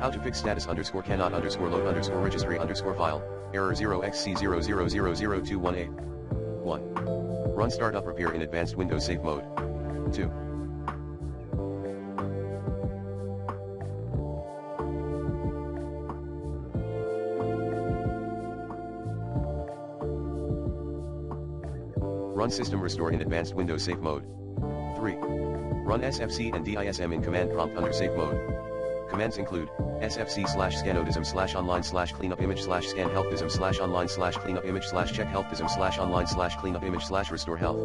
How to fix status underscore cannot underscore load underscore registry underscore file, error 0xC0000218. 1. Run startup repair in advanced Windows safe mode. 2. Run system restore in advanced Windows safe mode. 3. Run sfc and dism in command prompt under safe mode. Commands include sfc/scanodism/online/cleanupimage/scan healthdism/online/cleanupimage/check healthdism/online/cleanupimage/restore health.